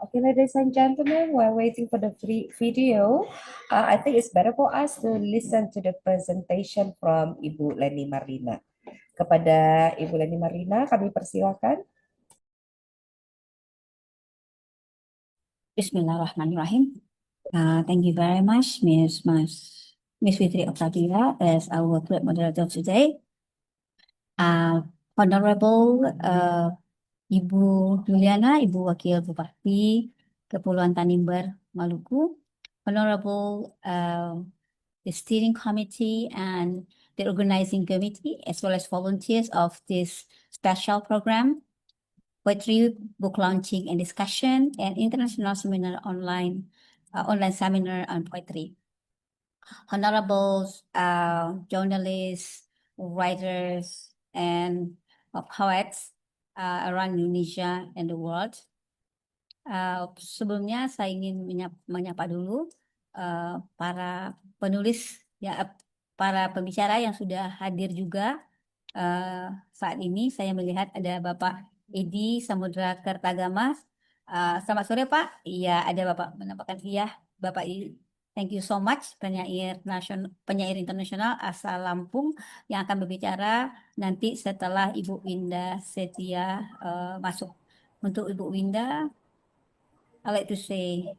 Okay, ladies and gentlemen, while waiting for the free video, I think it's better for us to listen to the presentation from Ibu Leni Marlina. Kepada Ibu Leni Marlina, kami persilakan. Bismillahirrahmanirrahim. Thank you very much, Miss Fitri Octavia, as our club moderator today. Honorable Ibu Juliana, Ibu Wakil Bupati Kepulauan Tanimbar, Maluku, Honorable the steering committee and the organizing committee, as well as volunteers of this special program, poetry book launching and discussion, and international seminar online seminar on poetry. Honorables, journalists, writers, and poets around Indonesia and the world. Sebelumnya saya ingin menyapa dulu para penulis, ya, para pembicara yang sudah hadir juga. Saat ini saya melihat ada Bapak Edi Samudra Kertagama. Selamat sore Pak. Iya, ada Bapak menampakkan iya. Bapak Edi, thank you so much, penyair internasional asal Lampung yang akan berbicara nanti setelah Ibu Winda Setia masuk. Untuk Ibu Winda, I'd like to say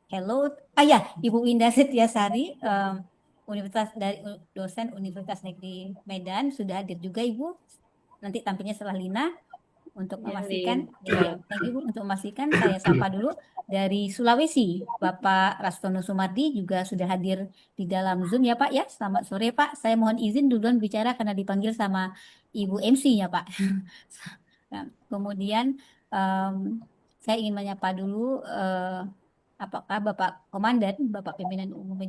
hello. Ibu Winda Setiasari, dosen Universitas Negeri Medan sudah hadir juga Ibu. Nanti tampilnya setelah Lina untuk memastikan. Thank you Bu, untuk memastikan saya sapa dulu dari Sulawesi. Bapak Rastono Sumardi juga sudah hadir di dalam Zoom ya Pak ya. Selamat sore Pak. Saya mohon izin duluan bicara karena dipanggil sama Ibu MC ya Pak. Nah, kemudian saya ingin menyapa dulu apakah Bapak Komandan, Bapak Pimpinan Umum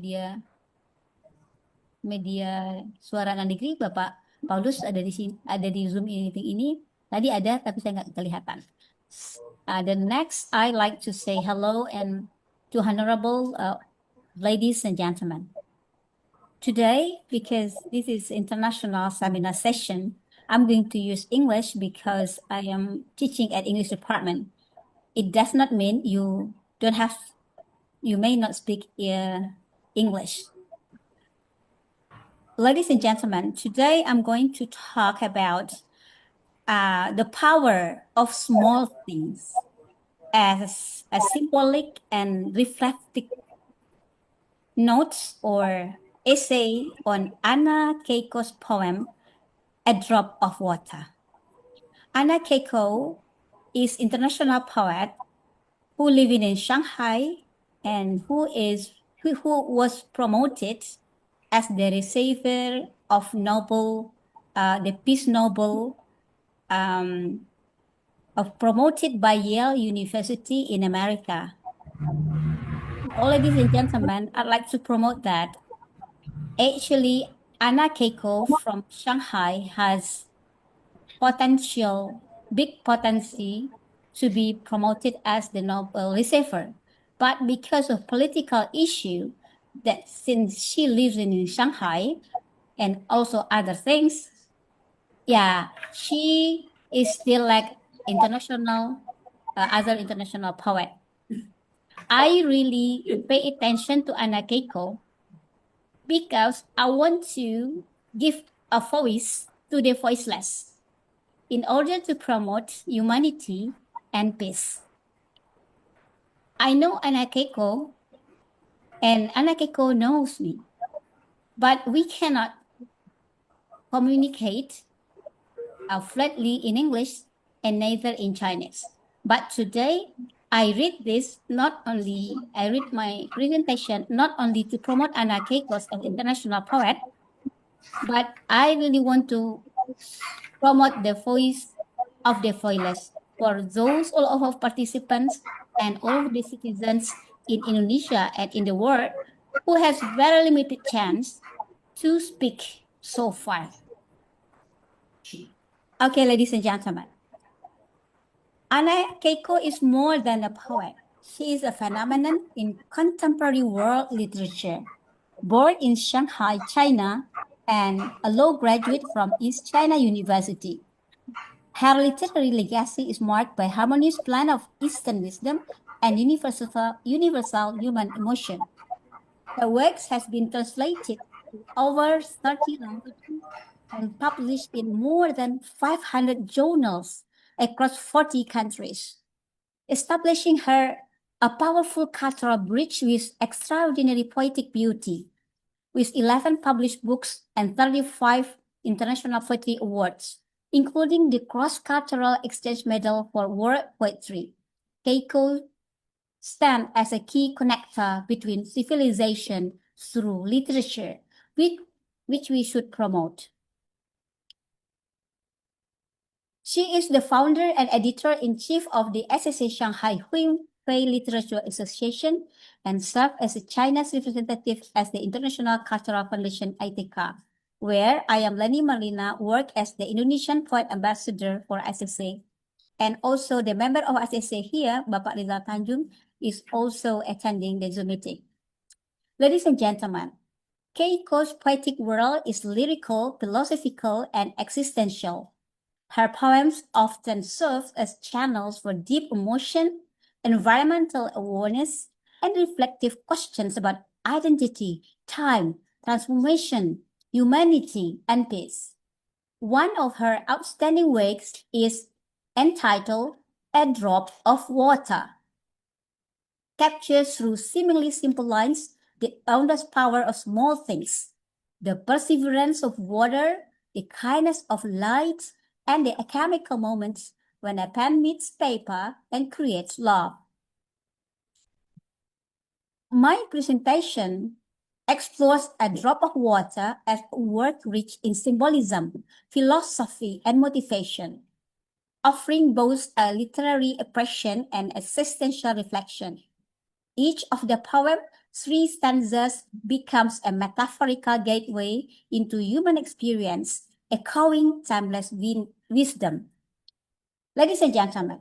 Media Suara Anak Negeri, Bapak Paulus ada di sini, ada di Zoom meeting ini. Tadi ada, tapi saya nggak kelihatan. The next, I like to say hello and to honorable ladies and gentlemen. Today, because this is international seminar session, I'm going to use English because I am teaching at English department. It does not mean you may not speak English. Ladies and gentlemen, today I'm going to talk about the power of small things as a symbolic and reflective notes or essay on Anna Keiko's poem, A Drop of Water. Anna Keiko is international poet who living in Shanghai and who was promoted as the receiver of the Peace Nobel promoted by Yale University in America. All ladies and gentlemen, I'd like to promote that. Actually, Anna Keiko from Shanghai has big potency to be promoted as the Nobel receiver. But because of political issue, that since she lives in Shanghai and also other things, she is still like other international poet. I really pay attention to Anna Keiko because I want to give a voice to the voiceless in order to promote humanity and peace. I know Anna Keiko and Anna Keiko knows me, but we cannot communicate flatly in English and neither in Chinese. But today, I read my presentation not only to promote Anna Keiko as an international poet, but I really want to promote the voice of the voiceless for those all of our participants and all of the citizens in Indonesia and in the world who has very limited chance to speak so far. Okay, ladies and gentlemen. Anna Keiko is more than a poet. She is a phenomenon in contemporary world literature. Born in Shanghai, China, and a law graduate from East China University. Her literary legacy is marked by harmonious blend of Eastern wisdom and universal human emotion. Her works has been translated to over 30 languages and published in more than 500 journals across 40 countries, establishing her a powerful cultural bridge with extraordinary poetic beauty. With 11 published books and 35 international poetry awards, including the Cross-Cultural Exchange Medal for World Poetry. Keiko stands as a key connector between civilization through literature, which we should promote. She is the founder and editor-in-chief of the SSA Shanghai Huinfei Literature Association and served as China's representative at the International Cultural Foundation ITK, where I am Leni Marlina, work as the Indonesian Poet Ambassador for SSA. And also the member of SSA here, Bapak Rizal Tanjung, is also attending the Zoom meeting. Ladies and gentlemen, Keiko's poetic world is lyrical, philosophical, and existential. Her poems often serve as channels for deep emotion, environmental awareness, and reflective questions about identity, time, transformation, humanity, and peace. One of her outstanding works is entitled A Drop of Water, captures through seemingly simple lines the boundless power of small things, the perseverance of water, the kindness of light, and the chemical moments when a pen meets paper and creates love. My presentation explores A Drop of Water as a work rich in symbolism, philosophy, and motivation, offering both a literary expression and existential reflection. Each of the poem's 3 stanzas becomes a metaphorical gateway into human experience, echoing timeless wisdom. Ladies and gentlemen,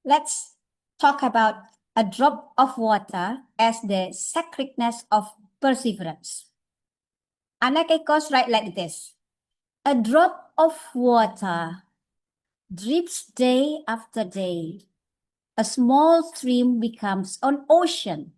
let's talk about A Drop of Water as the sacredness of perseverance. Anak Ekos write like this: a drop of water drips day after day. A small stream becomes an ocean.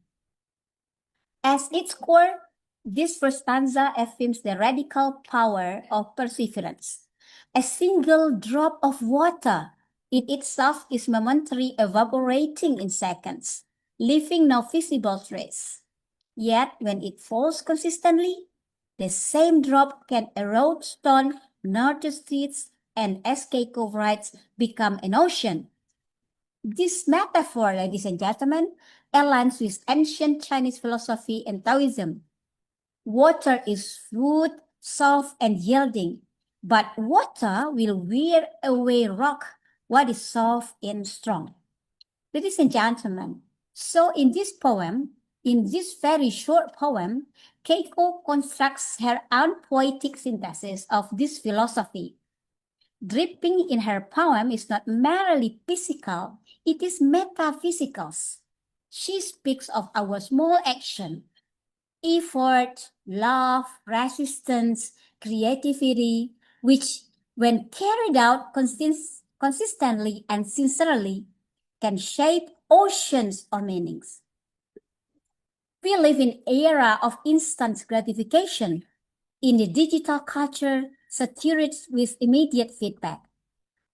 As its core, this first stanza affirms the radical power of perseverance. A single drop of water in itself is momentarily evaporating in seconds, leaving no visible trace. Yet, when it falls consistently, the same drop can erode stone, nurture seeds, and as Keiko writes, become an ocean. This metaphor, ladies and gentlemen, aligns with ancient Chinese philosophy and Taoism. Water is smooth, soft, and yielding, but water will wear away rock, what is soft and strong. Ladies and gentlemen, so in this poem, in this very short poem, Keiko constructs her own poetic synthesis of this philosophy. Dripping in her poem is not merely physical, it is metaphysical. She speaks of our small action, effort, love, resistance, creativity, which, when carried out consistently and sincerely, can shape oceans of meanings. We live in an era of instant gratification. In the digital culture, saturated with immediate feedback,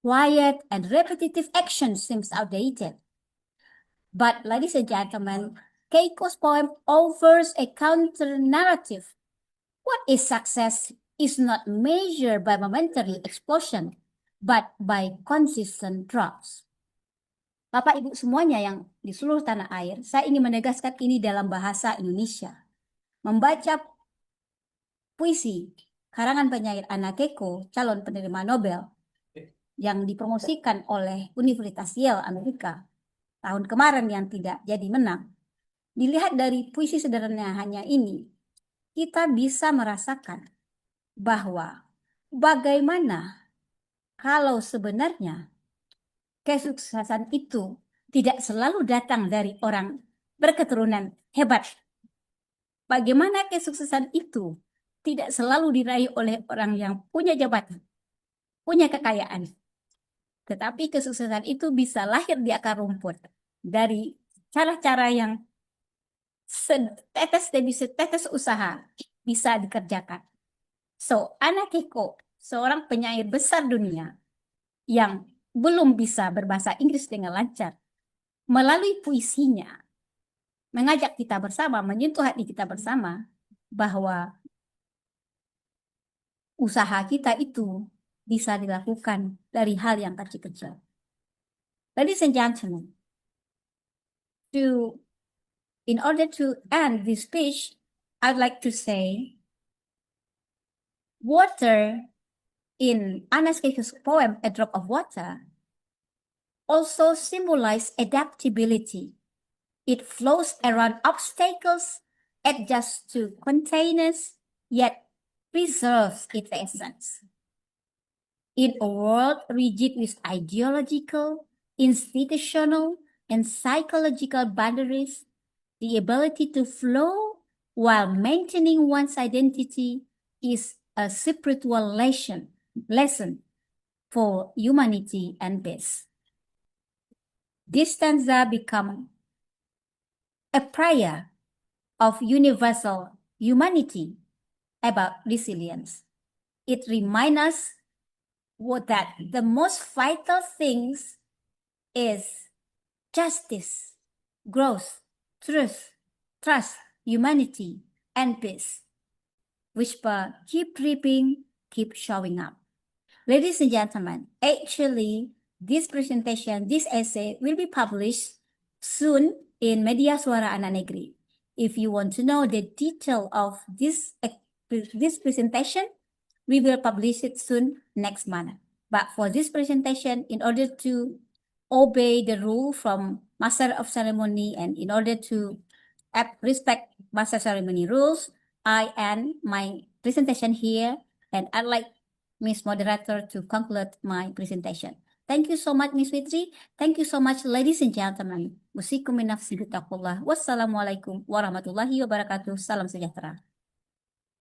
quiet and repetitive action seems outdated. But, ladies and gentlemen, Keiko's poem offers a counter-narrative. What is success is not measured by momentary explosion, but by consistent drops. Bapak Ibu semuanya yang di seluruh tanah air, saya ingin menegaskan ini dalam bahasa Indonesia. Membaca puisi karangan penyair Anna Keiko, calon penerima Nobel, yang dipromosikan oleh Universitas Yale Amerika tahun kemarin yang tidak jadi menang. Dilihat dari puisi sederhana hanya ini, kita bisa merasakan bahwa bagaimana kalau sebenarnya kesuksesan itu tidak selalu datang dari orang berketurunan hebat. Bagaimana kesuksesan itu tidak selalu diraih oleh orang yang punya jabatan, punya kekayaan. Tetapi kesuksesan itu bisa lahir di akar rumput dari cara-cara yang setetes demi setetes usaha bisa dikerjakan. So, Ana Keiko, seorang penyair besar dunia yang belum bisa berbahasa Inggris dengan lancar, melalui puisinya mengajak kita bersama, menyentuh hati kita bersama bahwa usaha kita itu bisa dilakukan dari hal yang kecil-kecil. Ladies and gentlemen, to in order to end this speech, I'd like to say water in Anna Keiko's poem A Drop of Water also symbolize adaptability. It flows around obstacles, adjusts to containers, yet preserves its essence. In a world rigid with ideological, institutional, and psychological boundaries, the ability to flow while maintaining one's identity is a spiritual lesson for humanity and peace. This stanza becomes a prayer of universal humanity about resilience. It reminds us that the most vital things is justice, growth, truth, trust, humanity, and peace. Whisper, keep reaping, keep showing up. Ladies and gentlemen, actually, this presentation, this essay will be published soon in Media Suara Anak Negeri. If you want to know the detail of this presentation, we will publish it soon next month. But for this presentation, in order to obey the rule from Master of Ceremony and in order to respect Master Ceremony rules, I end my presentation here, and I'd like Miss Moderator to conclude my presentation. Thank you so much, Miss Fitri. Thank you so much, ladies and gentlemen. Musikum min nafsi bitaqullah. Wassalamualaikum warahmatullahi wabarakatuh. Salam sejahtera.